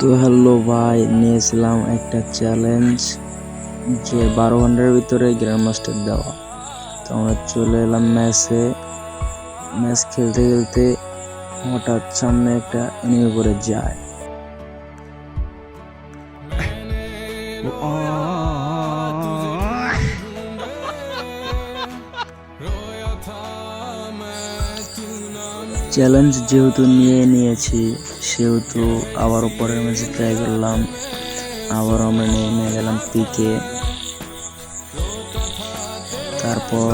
তো হ্যালো ভাই, নিয়েছিলাম একটা চ্যালেঞ্জ যে 12 ঘন্টার ভিতরে গ্র্যান্ড মাস্টার দেওয়া। তো আমরা চলে এলাম ম্যাচ খেলতে খেলতে হঠাৎ সামনে একটা এনিমি পড়ে যায়। চ্যালেঞ্জ যেহেতু নিয়েছি সেহেতু আবারও পরের ম্যাচে ট্রাই করলাম। আবারও আমরা নিয়ে গেলাম পিকে। তারপর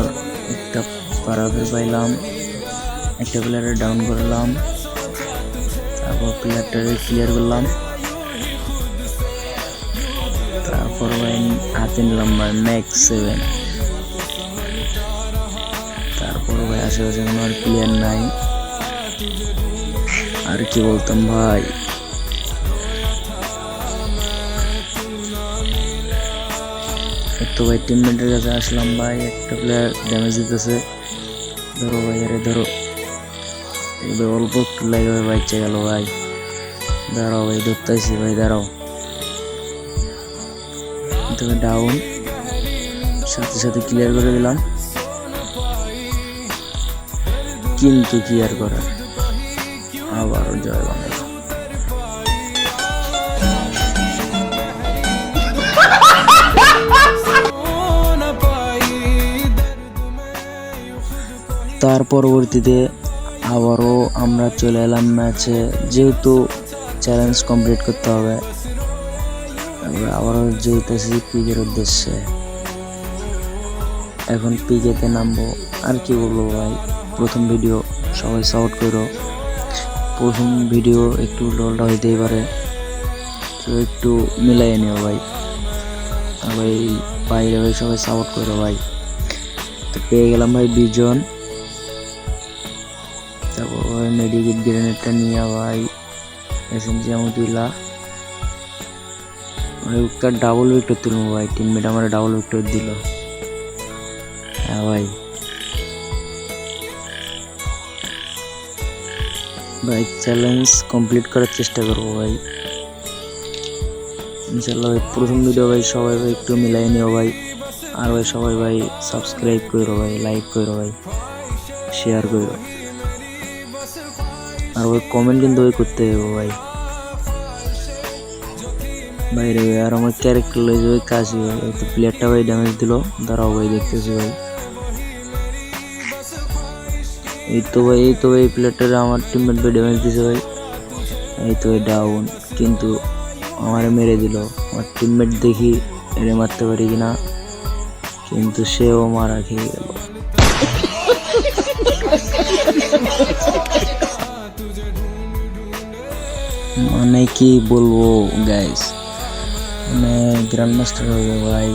একটা পারাফে পাইলাম, একটা প্লেয়ারে ডাউন করলাম, তারপর প্লেয়ারটারে ক্লিয়ার করলাম। তারপর ভাই হাতে নিলাম ভাই ম্যাক্স 7। তারপর ভাই আশেপাশে কোনো আর প্লেয়ার নাই, আর কি বলতাম ভাই। তো ভাই টিমমেটের কাছে আসলাম ভাই, একটা প্লেয়ার ড্যামেজ দিতেছে, ধরো ভাই আরে ধরো। এবার অল্প একটু লাগে ভাই বাচ্চা গেল ভাই। দাঁড়াও ভাই, ধরতেছি ভাই, দাঁড়াও। তুমি ডাউন, সাথে সাথে ক্লিয়ার করে দিলাম, কিন্তু ক্লিয়ার করার আবারও জয় বাংলা। তার পরবর্তীতে আবারও আমরা চলে এলাম ম্যাচে, যেহেতু চ্যালেঞ্জ কমপ্লিট করতে হবে। আবারও যেতেছি পিকের উদ্দেশ্যে। এখন পিকেতে নামবো। আর কি বলবো ভাই, প্রথম ভিডিও, সবাই সাপোর্ট করো। প্রথম ভিডিও একটু লোলটা হইতেই পারে, তো একটু মিলাইয়ে নিও ভাই। আর ভাই বাইরে ভাই সবাই সাপোর্ট করো ভাই। তো পেয়ে গেলাম ভাই 20 জন। তারপর মেডিকেট গ্রেনেডটা নিয়ে ভাই এসএমজি আমু তুইলা একটা ডাবল উইকেট তুলবো ভাই। টিমমেট আমার ডাবল উইকেট দিল। হ্যাঁ ভাই, ভাই চ্যালেঞ্জ কমপ্লিট করার চেষ্টা করবো ভাই ইনশাল্লাহ। ভাই প্রথম ভিডিও ভাই, সবাই ভাই একটু মিলাই নিও ভাই। আর ভাই সবাই ভাই সাবস্ক্রাইব করো ভাই, লাইক করো ভাই, শেয়ার করো। আর ভাই কমেন্ট কিন্তু ভাই করতে হবে ভাই। ভাই রে আর আমার ক্যারেক্টার লয়ে যাবে কাশি ভাই। তো প্লেয়ারটা ভাই ড্যামেজ দিল, দাঁড়াও ভাই দেখতেছি ভাই। এই তো ভাই প্লেয়ারটা আমার টিমমেট ভাই ড্যামেজ দিছে ভাই। এই তো ভাই ডাউন, কিন্তু আমারে মেরে দিল। আমার টিমমেট দেখি এরে মারতে পারি কিনা, কিন্তু সেও মারা খেয়ে গেল। মানে কি বলবো গাইস, মানে গ্র্যান্ড মাস্টার হবে ভাই।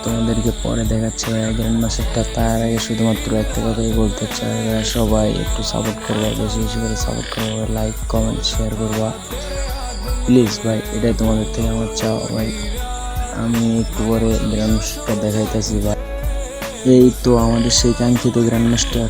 তোমাদেরকে পরে দেখাচ্ছে ভাই গ্র্যান্ড মাস্টারটা। তার আগে শুধুমাত্র একটা কথাই বলতে চাই ভাই, সবাই একটু সাপোর্ট করবা, বেশি বেশি করে সাপোর্ট করবা, লাইক কমেন্ট শেয়ার করবা প্লিজ ভাই। এটাই তোমাদের থেকে আমার চাও ভাই। আমি একটু পরে গ্র্যান্ড মাস্টারটা দেখাইতেছি ভাই। এই তো আমাদের সেই কাঙ্ক্ষিত গ্র্যান্ড মাস্টার।